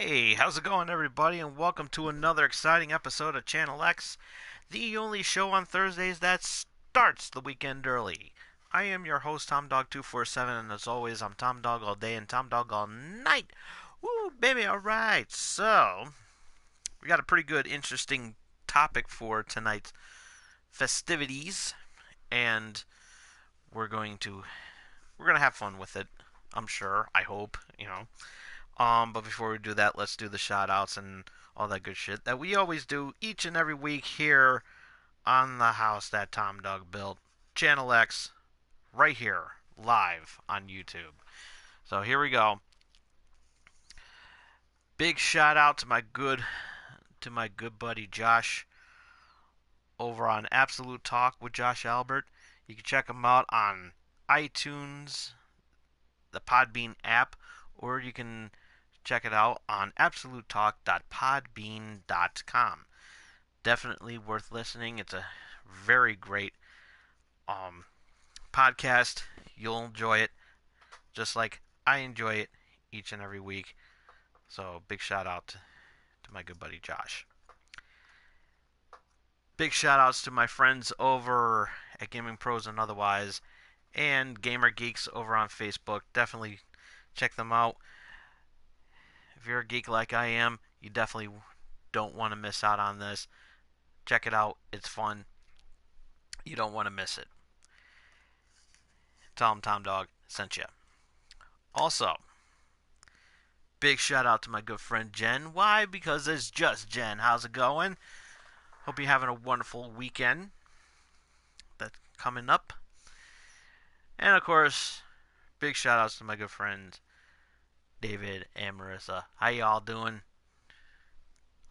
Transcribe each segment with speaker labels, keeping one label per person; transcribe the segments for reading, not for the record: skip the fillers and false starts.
Speaker 1: Hey, how's it going, everybody? And welcome to another exciting episode of Channel X, the only show on Thursdays that starts the weekend early. I am your host, Tom Dog 247, and as always, I'm Tom Dog all day and Tom Dog all night. Woo, baby, alright. So, we got a pretty good, interesting topic for tonight's festivities, and we're going to have fun with it. I'm sure. I hope. But before we do that, let's do the shout outs and all that good shit that we always do each and every week here on the house that Tom Dog built. Channel X, right here, live on YouTube. So here we go. Big shout out to my good buddy Josh over on Absolute Talk with Josh Albert. You can check him out on iTunes, the Podbean app, or you can check it out on absolutetalk.podbean.com. Definitely worth listening. It's a very great um, podcast. You'll enjoy it just like I enjoy it each and every week. So, big shout out to my good buddy Josh. Big shout outs to my friends over at Gaming Pros and Otherwise and Gamer Geeks over on Facebook. Definitely check them out. If you're a geek like I am, you definitely don't want to miss out on this. Check it out. It's fun. You don't want to miss it. Tell them Tom Dog sent you. Also, big shout out to my good friend Jen. Why? Because it's just Jen. How's it going? Hope you're having a wonderful weekend that's coming up. And of course, big shout outs to my good friends David and Marissa. How y'all doing?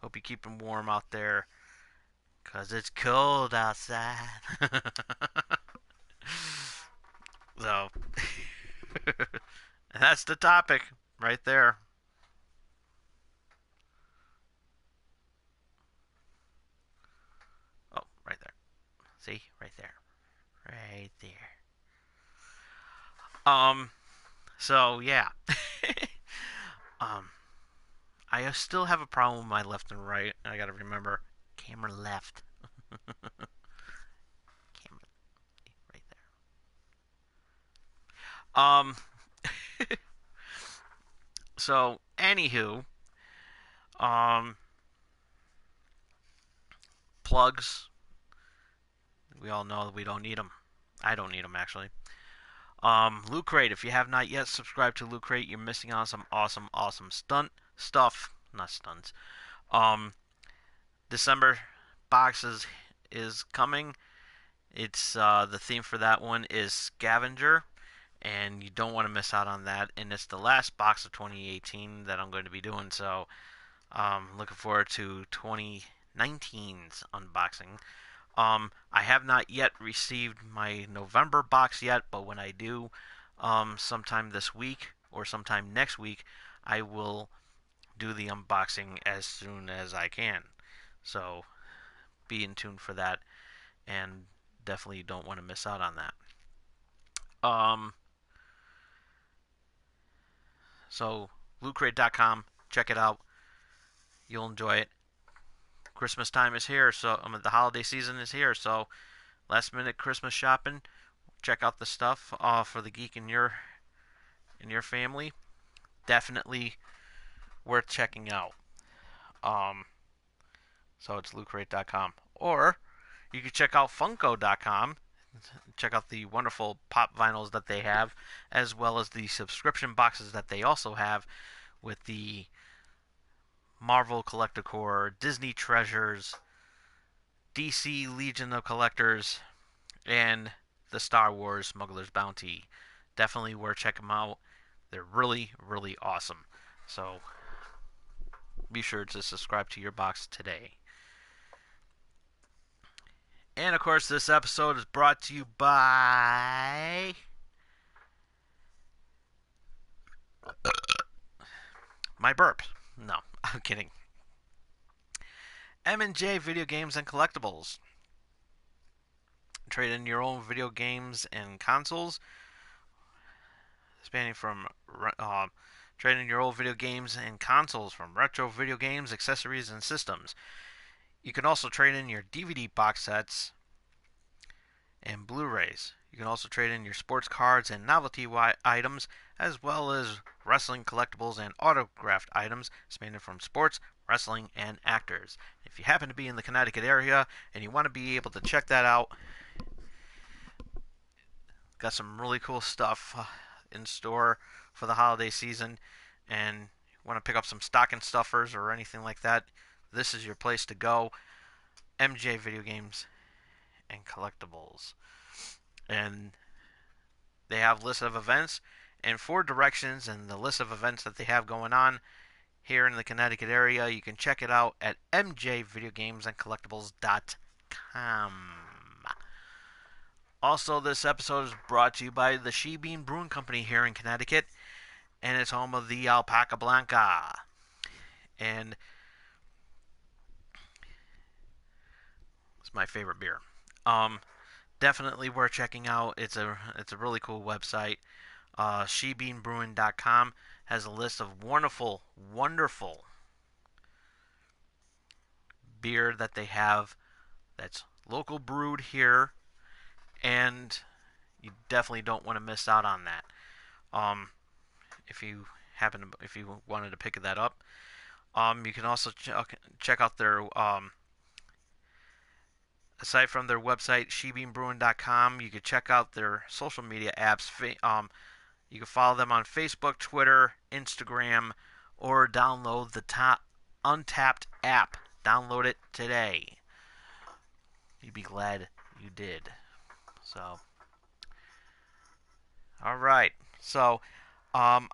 Speaker 1: Hope you're keeping warm out there. Because it's cold outside. So, that's the topic right there. Oh, right there. See? Right there. Right there. Um, so yeah. um, I still have a problem with my left and right. I gotta remember camera left. Camera right there. So anywho, um, plugs. We all know that we don't need them. I don't need them actually. Loot Crate. If you have not yet subscribed to Loot Crate, you're missing out on some awesome stunt stuff. Not stunts. Um, December boxes is coming. It's the theme for that one is scavenger, and you don't want to miss out on that. And it's the last box of 2018 that I'm going to be doing. So, looking forward to 2019's unboxing. I have not yet received my November box yet, but when I do, sometime this week or sometime next week, I will do the unboxing as soon as I can. So be in tune for that, and definitely don't want to miss out on that. Um, so lootcrate.com, check it out. You'll enjoy it. Christmas time is here, so the holiday season is here. So last minute Christmas shopping, check out the stuff for the geek in your family. Definitely worth checking out. Um, so it's lootcrate.com, or you can check out Funko.com. Check out the wonderful pop vinyls that they have, as well as the subscription boxes that they also have with the Marvel Collector Core, Disney Treasures, DC Legion of Collectors, and the Star Wars Smuggler's Bounty. Definitely worth checking them out. They're really awesome. So be sure to subscribe to your box today. And of course, this episode is brought to you by my burp. No, I'm kidding. M&J Video Games and Collectibles. Trade in your own video games and consoles, spanning from Trade in your old video games and consoles from retro video games, accessories, and systems. You can also trade in your DVD box sets and Blu-rays. You can also trade in your sports cards and novelty items, as well as wrestling collectibles and autographed items spanning from sports, wrestling, and actors. If you happen to be in the Connecticut area and you want to be able to check that out, got some really cool stuff in store for the holiday season, and you want to pick up some stocking stuffers or anything like that, this is your place to go. MJ Video Games and Collectibles. And they have lists of events and 4 directions and the list of events that they have going on here in the Connecticut area. You can check it out at mjvideogamesandcollectibles.com. Also, this episode is brought to you by the She Bean Brewing Company here in Connecticut, and it's home of the Alpaca Blanca. And it's my favorite beer. Definitely worth checking out. It's a really cool website. SheBeanBrewing.com has a list of wonderful beer that they have that's local brewed here, and you definitely don't want to miss out on that. If you wanted to pick that up, you can also check out their aside from their website shebeanbrewing.com. You can check out their social media apps. You can follow them on Facebook, Twitter, Instagram, or download the Untapped app. Download it today. You'd be glad you did. So, all right. So, I'm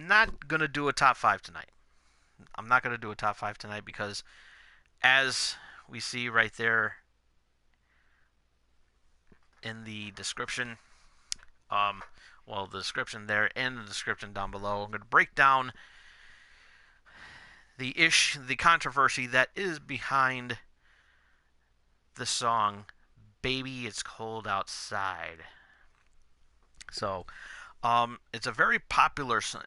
Speaker 1: not gonna do a top 5 tonight. I'm not gonna do a top 5 tonight because, as we see right there in the description, the description there and the description down below, I'm going to break down the controversy that is behind the song "Baby It's Cold Outside." So, it's a very popular song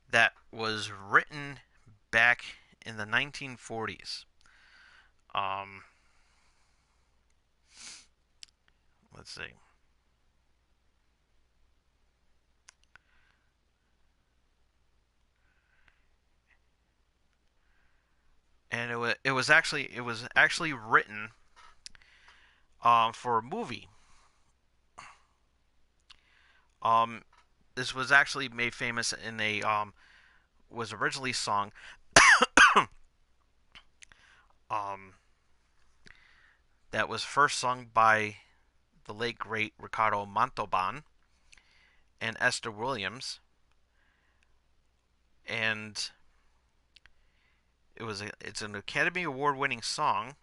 Speaker 1: that was written back in the 1940s. Let's see. And it was actually written for a movie. This was actually made famous in a was originally sung that was first sung by the late great Ricardo Montalban and Esther Williams, and it's an Academy Award winning song,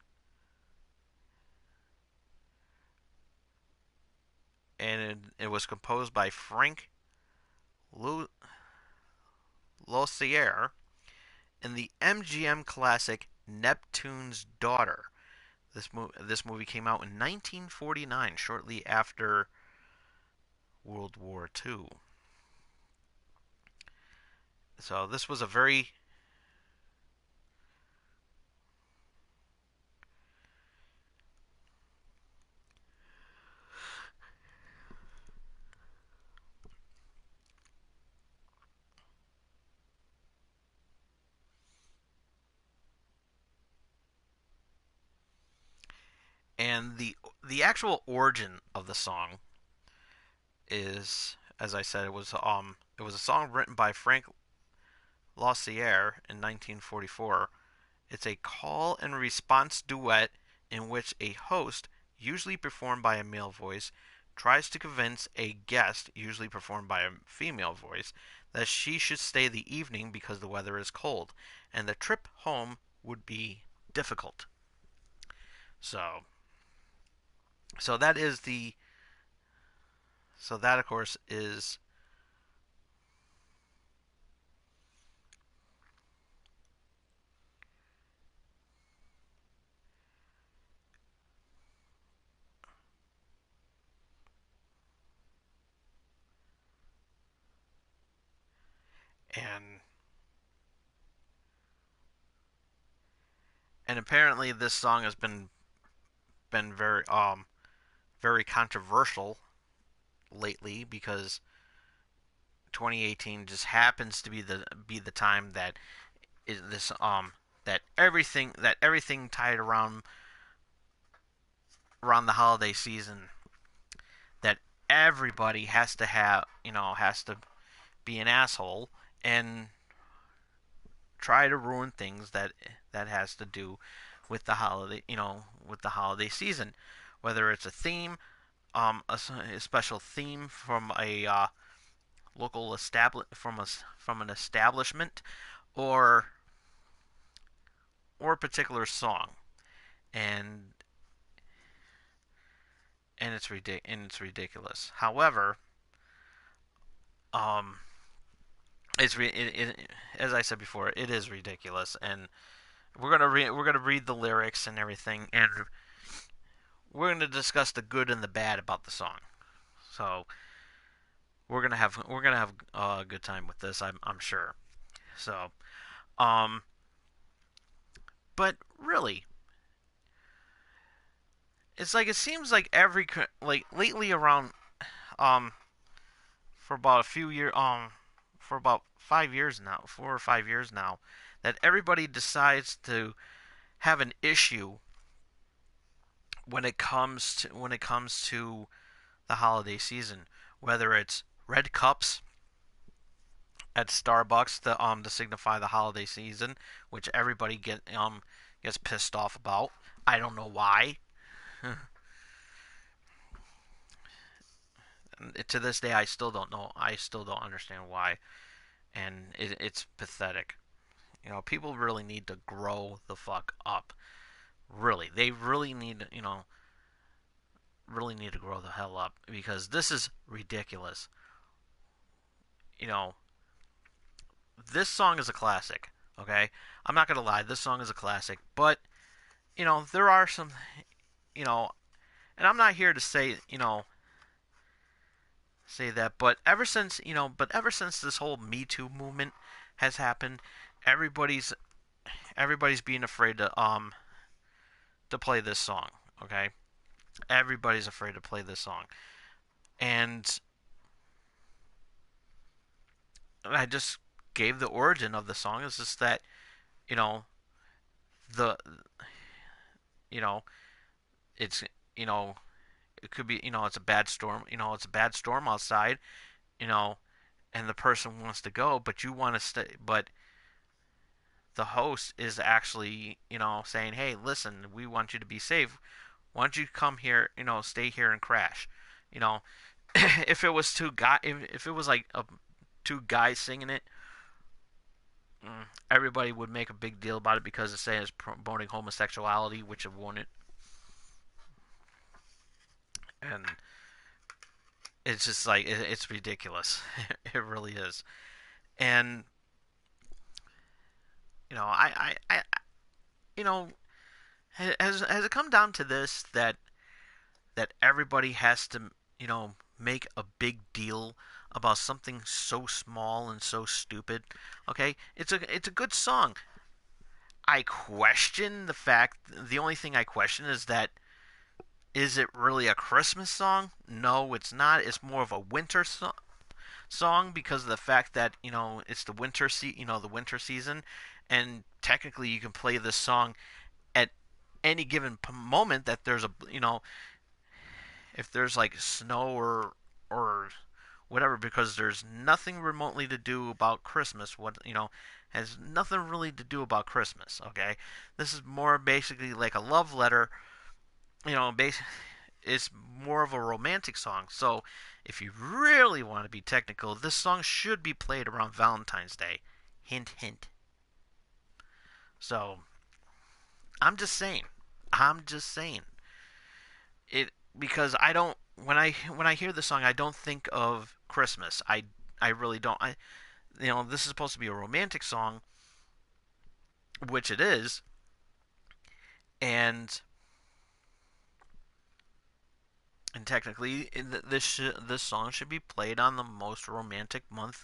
Speaker 1: and it was composed by Frank Lozier in the MGM classic Neptune's Daughter. This movie came out in 1949, shortly after World War II. So this was a very and the actual origin of the song is, as I said, it was a song written by Frank Lozier in 1944. It's a call and response duet in which a host, usually performed by a male voice, tries to convince a guest, usually performed by a female voice, that she should stay the evening because the weather is cold and the trip home would be difficult. So that is the so that of course is and apparently this song has been very controversial lately because 2018 just happens to be the time that is this that everything tied around the holiday season, that everybody has to have, has to be an asshole and try to ruin things that has to do with the holiday, with the holiday season, whether it's a theme, a special theme from a local from an establishment, or a particular song, and it's ridiculous. However, um, as I said before, it is ridiculous, and we're gonna read the lyrics and everything, and we're gonna discuss the good and the bad about the song. So we're gonna have a good time with this. I'm sure. So, um, but really, it's like it seems like like lately around um for about a few years for about 5 years now, 4 or 5 years now, that everybody decides to have an issue when it comes to the holiday season, whether it's red cups at Starbucks to signify the holiday season, which everybody gets pissed off about. I don't know why. To this day, I still don't know. I still don't understand why, and it's pathetic. People really need to grow the fuck up. Really, they really need to grow the hell up because this is ridiculous. You know, this song is a classic. Okay, I'm not gonna lie, this song is a classic, but there are some, you know, and I'm not here to say, say that, but ever since this whole Me Too movement has happened, everybody's everybody's being afraid to play this song. Okay, everybody's afraid to play this song, and I just gave the origin of the song. It's just that you know the you know it's you know it could be it's a bad storm. It's a bad storm outside. You know, and the person wants to go, but you want to stay, but the host is actually, saying, "Hey, listen, we want you to be safe. Why don't you come here, stay here and crash?" You know, if it was if it was like two guys singing it, everybody would make a big deal about it because it's saying it's promoting homosexuality, which it wouldn't. And it's just like it's ridiculous. It really is. And I you know, has it come down to this, that everybody has to, make a big deal about something so small and so stupid? Okay, it's a good song. I question the fact. The only thing I question is that, is it really a Christmas song? No, it's not. It's more of a song because of the fact that it's the winter season, and technically you can play this song at any given moment that there's a if there's like snow or whatever, because there's nothing remotely to do about Christmas. What has nothing really to do about Christmas. Okay, this is more basically like a love letter. It's more of a romantic song. So if you really want to be technical, this song should be played around Valentine's Day. Hint, hint. So I'm just saying it, because I don't when I hear this song, I don't think of Christmas. I really don't. This is supposed to be a romantic song, which it is, and technically this song should be played on the most romantic month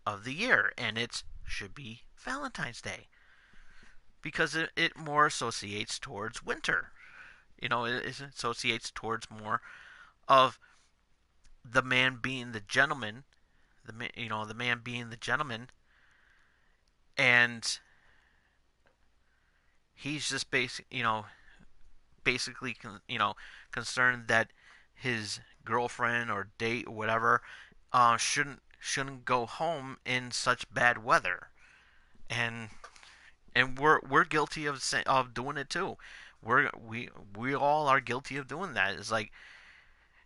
Speaker 1: of the year, and it should be Valentine's Day because it more associates towards winter. It associates towards more of the man being the gentleman, the man being the gentleman, and he's just basically concerned that his girlfriend or date or whatever shouldn't go home in such bad weather, and we're guilty of doing it too. We all are guilty of doing that. It's like,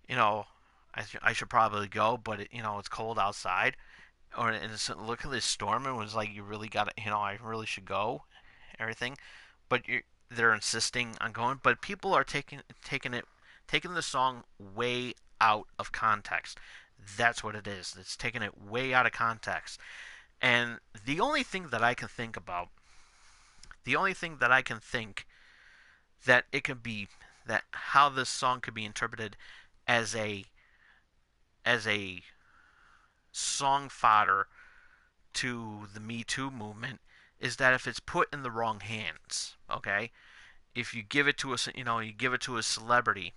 Speaker 1: you know, I should probably go, but it's cold outside, or and look at this storm, and it was like, you really got to, I really should go, everything, but they're insisting on going, but people are taking the song way out of context. That's what it is. It's taking it way out of context. And the only thing that I can think that it could be, that how this song could be interpreted as a song fodder to the Me Too movement is that if it's put in the wrong hands, okay? If you give it to you give it to a celebrity,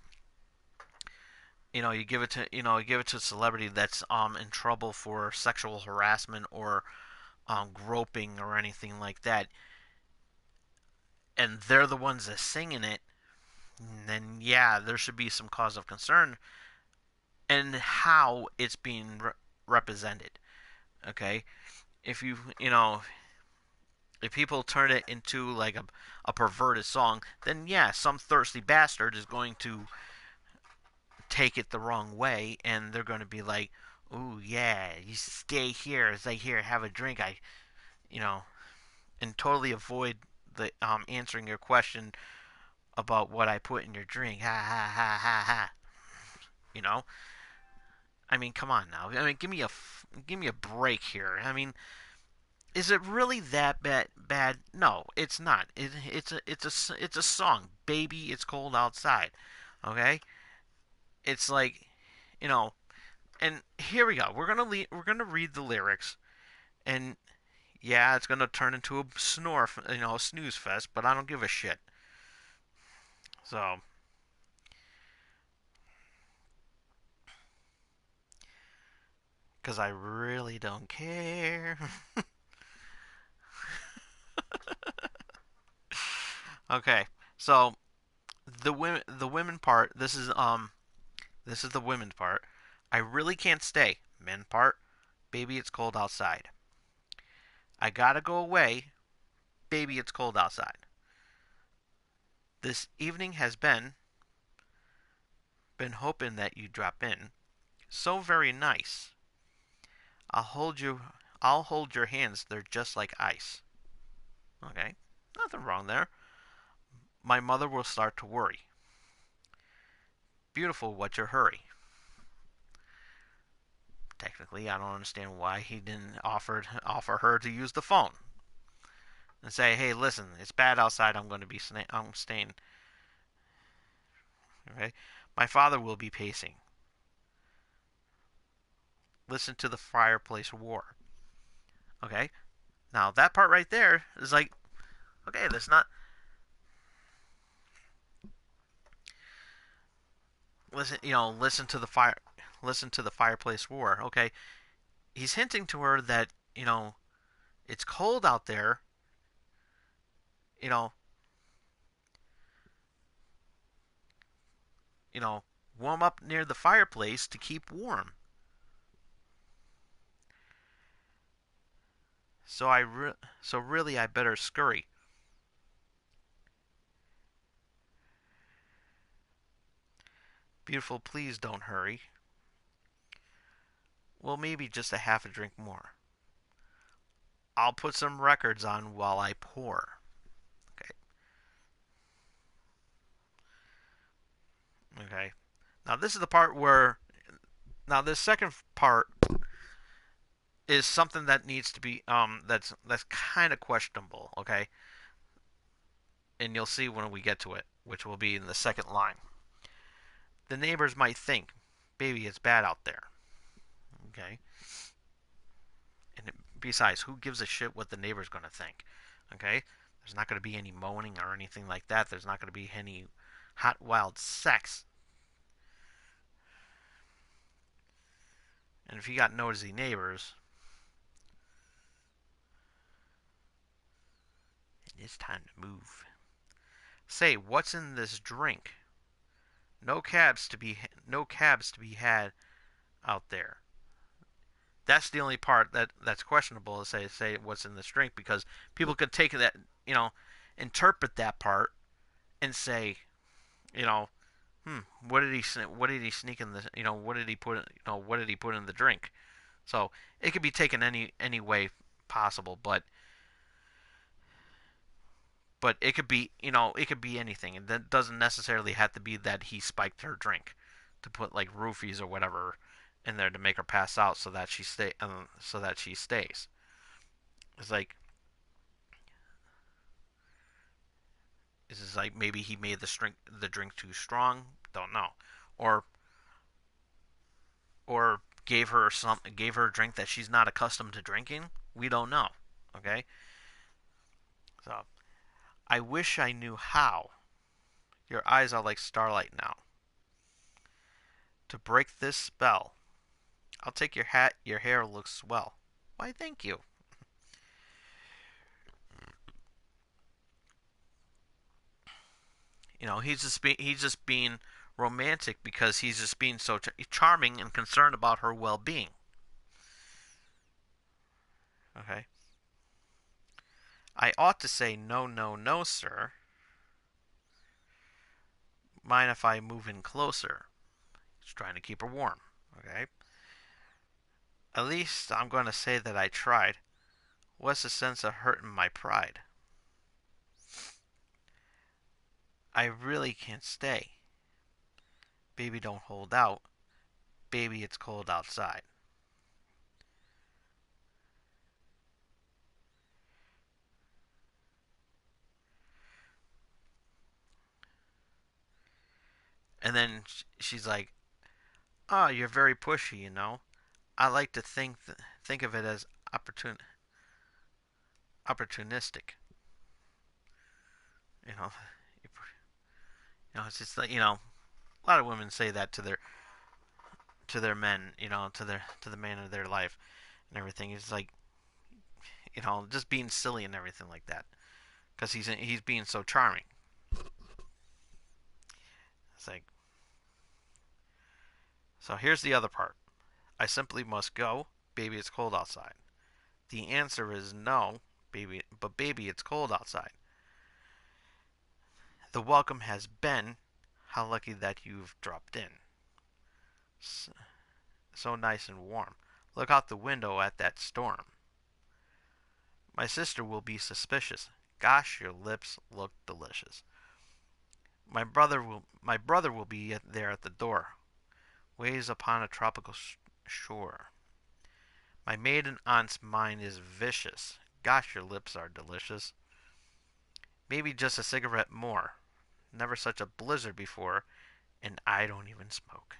Speaker 1: you give it to a celebrity that's in trouble for sexual harassment or groping or anything like that, and they're the ones that singing it, then yeah, there should be some cause of concern in how it's being represented. Okay, if if people turn it into like a perverted song, then yeah, some thirsty bastard is going to take it the wrong way, and they're going to be like, "Ooh, yeah, you stay here. It's like, here, have a drink." You know, and totally avoid the answering your question about what I put in your drink. Ha ha ha ha ha. You know, I mean, come on now. I mean, give me a break here. I mean, is it really that bad? No, it's not. It's a song. Baby, it's cold outside. Okay, it's like, you know. And here we go. We're gonna read the lyrics, and yeah, it's gonna turn into a a snooze fest. But I don't give a shit. So, because I really don't care. Okay, so the women part. This is the women part. I really can't stay. Men part. Baby, it's cold outside. I gotta go away. Baby, it's cold outside. This evening has been hoping that you drop in. So very nice. I'll hold you. I'll hold your hands. They're just like ice. Okay, nothing wrong there. My mother will start to worry. Beautiful, what's your hurry? Technically, I don't understand why he didn't offer her to use the phone and say, "Hey, listen, it's bad outside. I'm staying." Okay, my father will be pacing. Listen to the fireplace roar. Okay, now that part right there is like, okay, that's not. Listen to the fire. Listen to the fireplace roar. Okay, he's hinting to her that it's cold out there. You know, you know, warm up near the fireplace to keep warm. So really, I better scurry. Beautiful, please don't hurry. Well, maybe just a half a drink more. I'll put some records on while I pour. Okay. Okay. Now this is the part where now this second part is something that needs to be that's kind of questionable. Okay, and you'll see when we get to it, which will be in the second line. The neighbors might think, "Baby, it's bad out there." Okay, and Besides, who gives a shit what the neighbor's going to think? Okay? There's not going to be any moaning or anything like that. There's not going to be any hot, wild sex. And if you got nosy neighbors, it's time to move. Say, what's in this drink? No cabs to be had out there. That's the only part that's questionable. Is say what's in this drink, because people could take that, you know, interpret that part and say, you know, what did he sneak in the, what did he put, what did he put in the drink? So it could be taken any way possible, but it could be, it could be anything, and that doesn't necessarily have to be that he spiked her drink to put like roofies or whatever in there to make her pass out so that she stays. It's like, maybe he made the drink too strong. Don't know, or gave her a drink that she's not accustomed to drinking. We don't know. Okay, so I wish I knew how. Your eyes are like starlight now. To break this spell, I'll take your hat. Your hair looks swell. Why, thank you. He's just being romantic because he's just being so charming and concerned about her well-being. Okay. I ought to say no, no, no, sir. Mind if I move in closer? He's trying to keep her warm. Okay. At least I'm going to say that I tried. What's the sense of hurting my pride? I really can't stay. Baby, don't hold out. Baby, it's cold outside. And then she's like, "Oh, you're very pushy, you know. I like to think of it as opportunistic. You know, it's just like, a lot of women say that to their men, to the man of their life and everything. It's like, just being silly and everything like that because he's being so charming. It's like, so here's the other part. I simply must go. Baby, it's cold outside. The answer is no, baby, but baby, it's cold outside. The welcome has been. How lucky that you've dropped in. So nice and warm. Look out the window at that storm. My sister will be suspicious. Gosh, your lips look delicious. My brother will be there at the door. Waves upon a tropical shore. My maiden aunt's mind is vicious. Gosh, your lips are delicious. Maybe just a cigarette more. Never such a blizzard before, and I don't even smoke.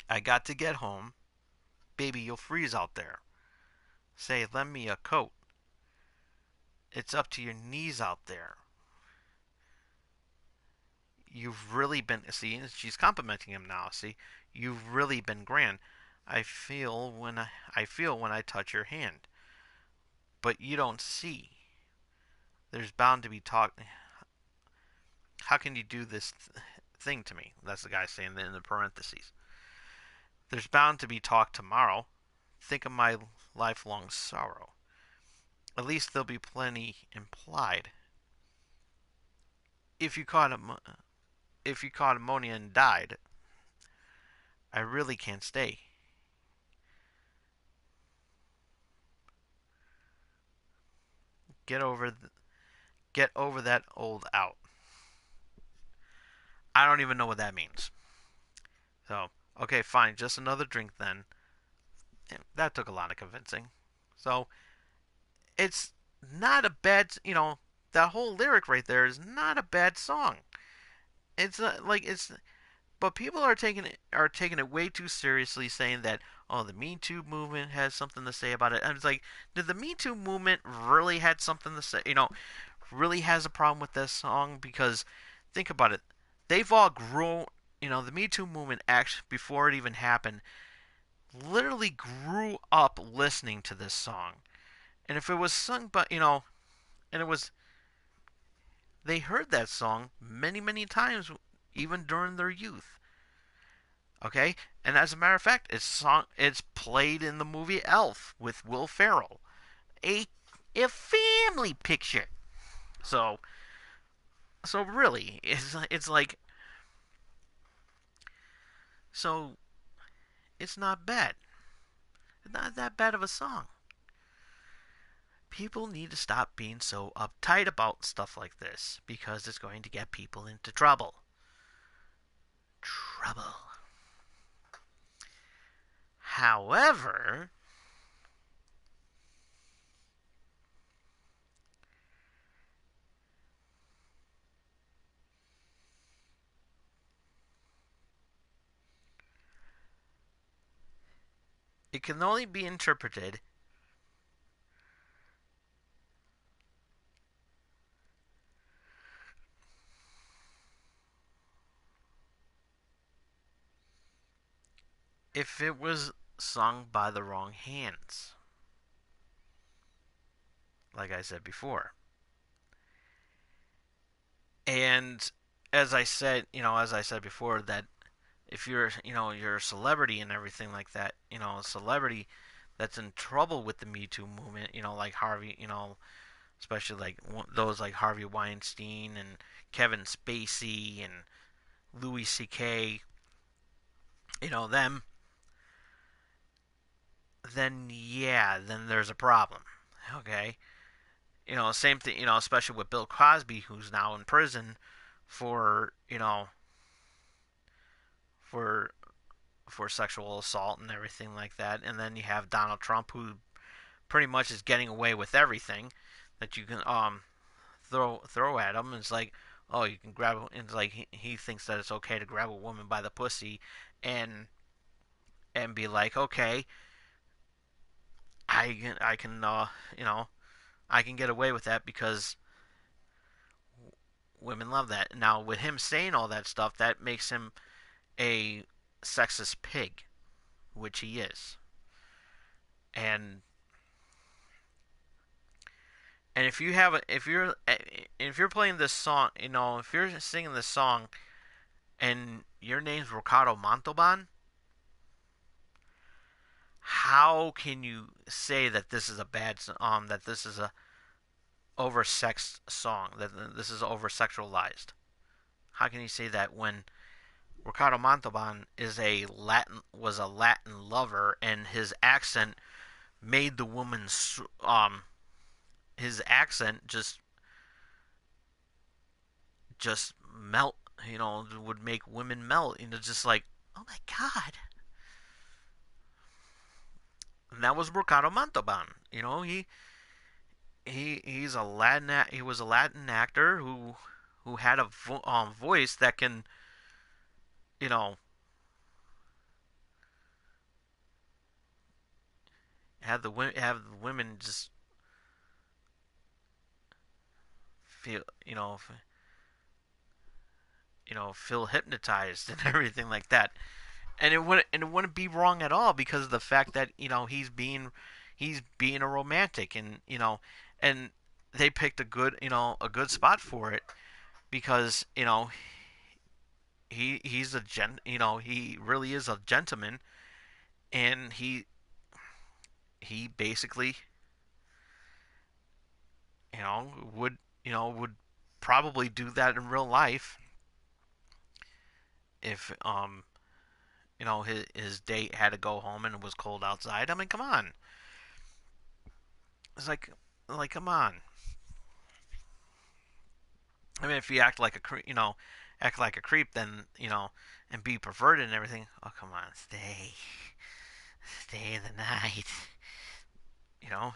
Speaker 1: I got to get home. Baby, you'll freeze out there. Say, lend me a coat. It's up to your knees out there. You've really been. See, she's complimenting him now. See, you've really been grand. I feel when I touch your hand, but you don't see. There's bound to be talk. How can you do this thing to me? That's the guy saying in the parentheses. There's bound to be talk tomorrow. Think of my lifelong sorrow. At least there'll be plenty implied. If you caught ammonia and died, I really can't stay. Get over get over that old out. I don't even know what that means. So, okay, fine, just another drink then. That took a lot of convincing. So, it's not a bad, that whole lyric right there is not a bad song. It's like but people are taking it way too seriously, saying that, oh, the Me Too movement has something to say about it. And it's like, did the Me Too movement really had something to say? Really has a problem with this song? Because think about it, they've all grown. The Me Too movement, actually, before it even happened, literally grew up listening to this song. And if it was sung by, and it was, they heard that song many, many times, even during their youth. Okay, and as a matter of fact, it's played in the movie Elf with Will Ferrell, a a family picture. So so really, it's like, so it's not bad. It's not that bad of a song. People need to stop being so uptight about stuff like this because it's going to get people into trouble. Trouble. However, it can only be interpreted if it was sung by the wrong hands, like I said before. And as I said before, that if you're a celebrity and everything like that, a celebrity that's in trouble with the Me Too movement, like Harvey, especially like those like Harvey Weinstein and Kevin Spacey and Louis C.K., them, then yeah, then there's a problem. Okay, same thing, especially with Bill Cosby, who's now in prison for, for for sexual assault and everything like that. And then you have Donald Trump, who pretty much is getting away with everything that you can throw at him. It's like, oh, you can grab. It's like he thinks that it's okay to grab a woman by the pussy, and be like, okay, I can I can get away with that because women love that. Now, with him saying all that stuff, that makes him a sexist pig, which he is. And if you have a, if you're playing this song, if you're singing this song and your name's Ricardo Montalban, how can you say that this is a bad that this is a oversexed song, that this is over sexualized? How can you say that when Ricardo Montalban was a Latin lover, and his accent made the woman's his accent just melt, would make women melt, just like, oh my god. And that was Ricardo Montalban. He was a Latin actor who had a voice that can, you know have the women just feel, feel hypnotized and everything like that. And it wouldn't be wrong at all, because of the fact that, he's being a romantic, and they picked a good spot for it, because, he really is a gentleman, and he basically, would probably do that in real life if, his date had to go home and it was cold outside. I mean, come on. It's like, come on. I mean, if you act like a creep, then, and be perverted and everything. Oh, come on, stay the night. You know,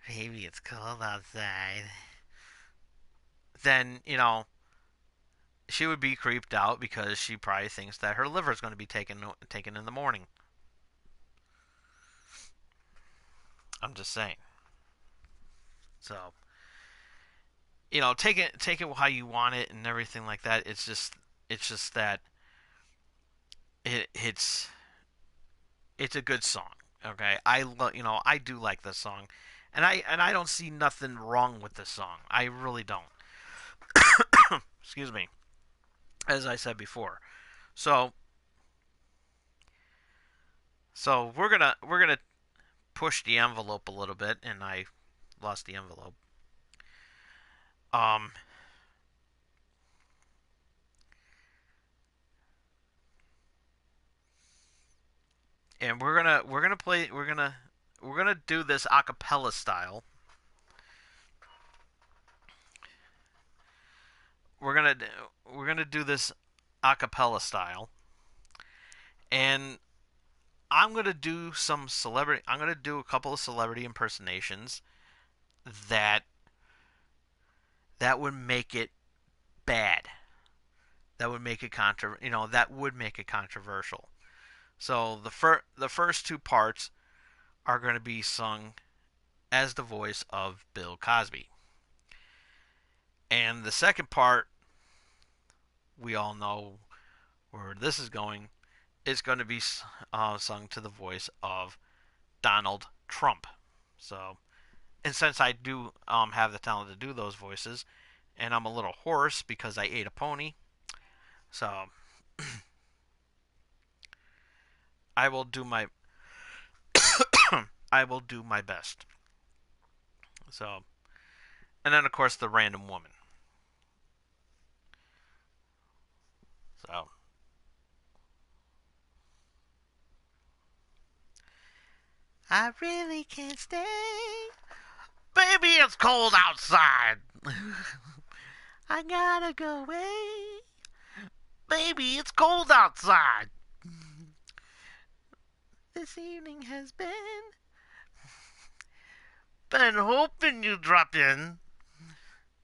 Speaker 1: Baby, it's cold outside. Then, she would be creeped out because she probably thinks that her liver is going to be taken in the morning. I'm just saying. So, take it how you want it and everything like that. It's just that it's it's a good song. Okay, I do like this song, and I don't see nothing wrong with this song. I really don't. Excuse me. As I said before. So so we're gonna push the envelope a little bit, and I lost the envelope. Um, and we're gonna do this a cappella style. We're gonna we're gonna do this a cappella style, and I'm gonna do some celebrity. I'm gonna do a couple of celebrity impersonations that that would make it bad. That would make it That would make it controversial. So the first two parts are going to be sung as the voice of Bill Cosby, and the second part, we all know where this is going. It's going to be sung to the voice of Donald Trump. So, and since I do have the talent to do those voices, and I'm a little hoarse because I ate a pony, so I will do my I will do my best. So, and then of course the random woman. So, I really can't stay. Baby, it's cold outside. I gotta go away. Baby, it's cold outside. This evening has been hoping you'd drop in.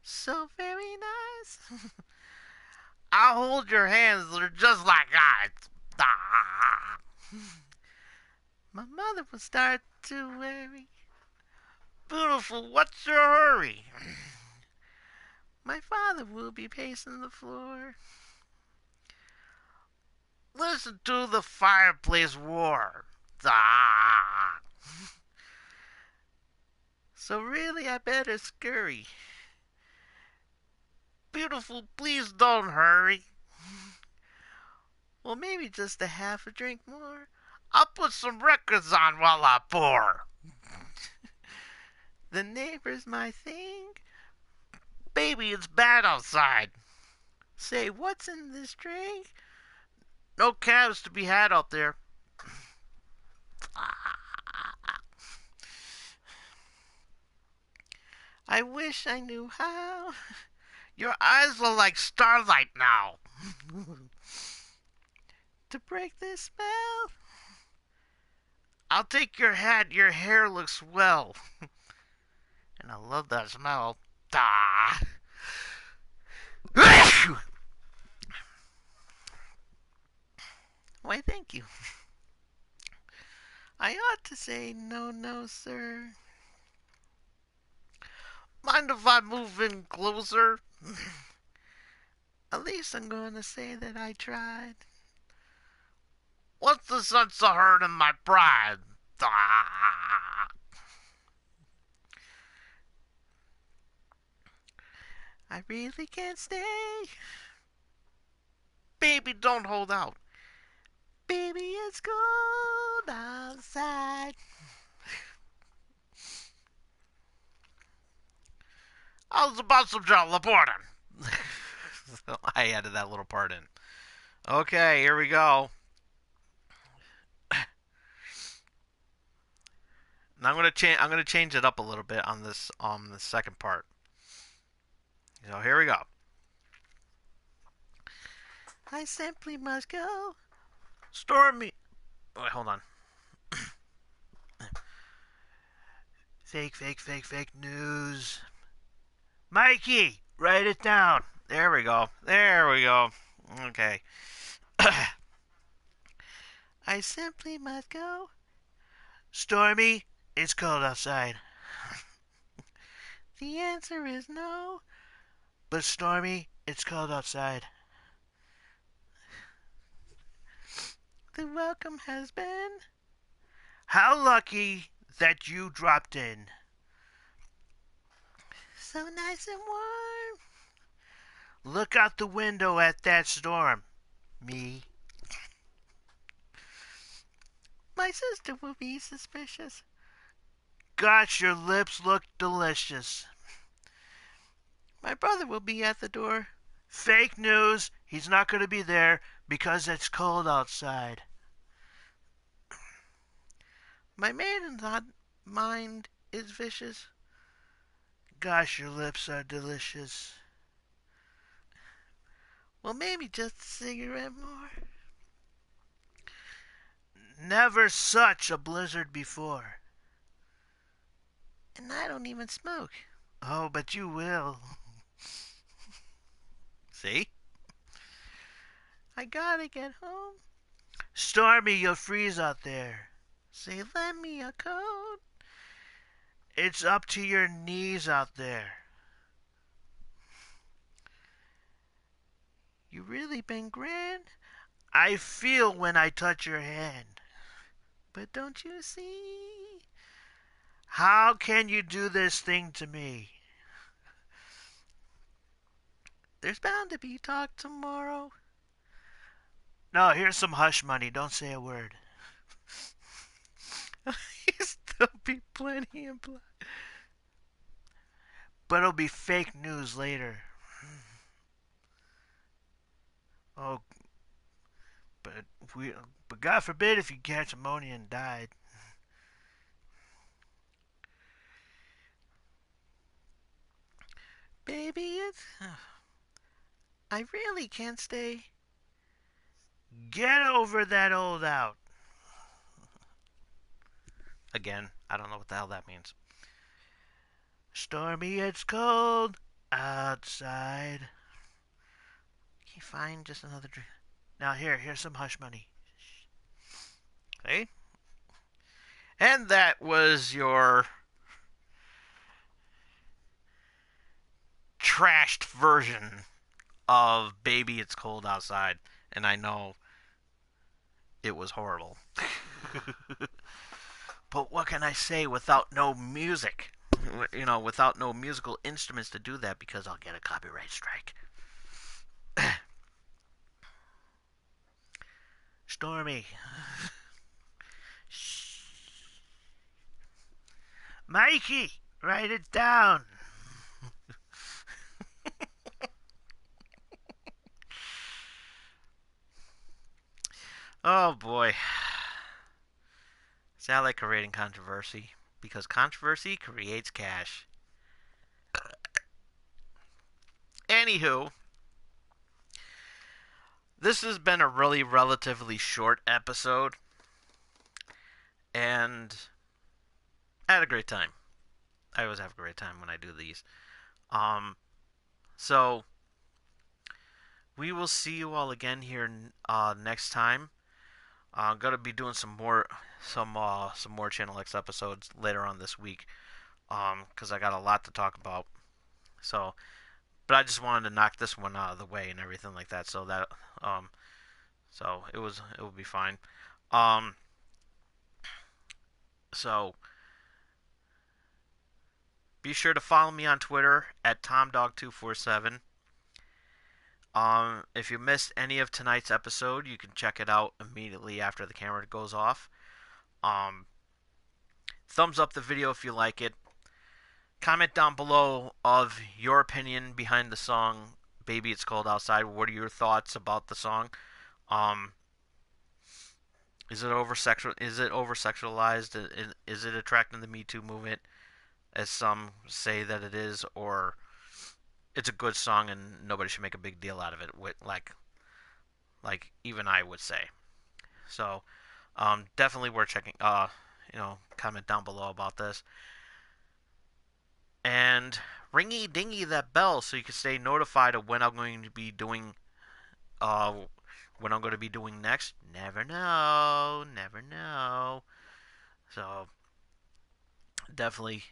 Speaker 1: So very nice. I'll hold your hands, they're just like ice. Ah. My mother will start to worry. Beautiful, what's your hurry? My father will be pacing the floor. Listen to the fireplace roar. Ah. So really, I better scurry. Beautiful, please don't hurry. Well, maybe just a half a drink more. I'll put some records on while I pour. The neighbors might think, baby, it's bad outside. Say, what's in this drink? No cabs to be had out there. I wish I knew how. Your eyes are like starlight now. To break this spell, I'll take your hat. Your hair looks well. And I love that smell. Ah. Why, thank you. I ought to say no, no, sir. Mind if I move in closer? At least I'm gonna say that I tried. What's the sense of hurting my pride? Ah. I really can't stay. Baby, don't hold out. Baby, it's cold outside. I was about some John Laporta. I added that little part in. Okay, here we go. Now I'm gonna change it up a little bit on this the second part. So here we go. I simply must go. Stormy. Wait, hold on. Fake news. Mikey, write it down. There we go. There we go. Okay. I simply must go. Stormy, it's cold outside. The answer is no. But Stormy, it's cold outside. The welcome has been. How lucky that you dropped in. So nice and warm. Look out the window at that storm. Me. My sister will be suspicious. Gosh, your lips look delicious. My brother will be at the door. Fake news. He's not going to be there because it's cold outside. My maiden's mind is vicious. Gosh, your lips are delicious. Well, maybe just a cigarette more. Never such a blizzard before. And I don't even smoke. Oh, but you will. See? I gotta get home. Stormy, you'll freeze out there. Say, lend me a coat. It's up to your knees out there. You really been grand? I feel when I touch your hand. But don't you see? How can you do this thing to me? There's bound to be talk tomorrow. No, here's some hush money. Don't say a word. There'll be plenty of blood. But it'll be fake news later. Oh, but we, but God forbid if you catch pneumonia and died. Baby, I really can't stay. Get over that old out. Again, I don't know what the hell that means. Stormy, it's cold outside. Can you find just another drink? Now here's some hush money. See? And that was your trashed version of Baby It's Cold Outside. And I know it was horrible. But what can I say without no music? Without no musical instruments to do that because I'll get a copyright strike. Stormy. Shh. Mikey, write it down. Oh boy. See, I like creating controversy because controversy creates cash. Anywho, this has been a really relatively short episode, and I had a great time. I always have a great time when I do these. So we will see you all again here next time. I'm gonna be doing some more Channel X episodes later on this week, because I got a lot to talk about. So, but I just wanted to knock this one out of the way and everything like that, so that so it will be fine. Um, so be sure to follow me on Twitter at TomDog247. If you missed any of tonight's episode, you can check it out immediately after the camera goes off. Thumbs up the video if you like it. Comment down below of your opinion behind the song "Baby It's Cold Outside." What are your thoughts about the song? Um, is it over sexualized? Is it attracting the Me Too movement, as some say that it is, or it's a good song and nobody should make a big deal out of it? Like even I would say. So, definitely worth checking. Comment down below about this. And ringy dingy that bell so you can stay notified of uh when I'm going to be doing next. Never know, never know. So definitely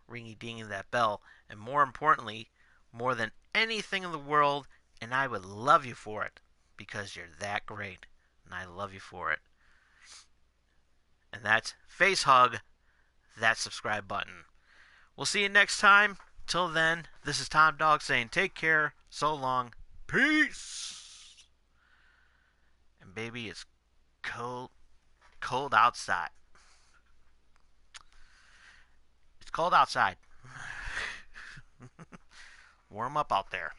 Speaker 1: ringy dingy that bell. And more importantly, more than anything in the world, and I would love you for it because you're that great. And I love you for it. And that's face hug that subscribe button. We'll see you next time. Till then, this is Tom Dog saying take care, so long, peace. And baby, it's cold, cold outside. It's cold outside. Warm up out there.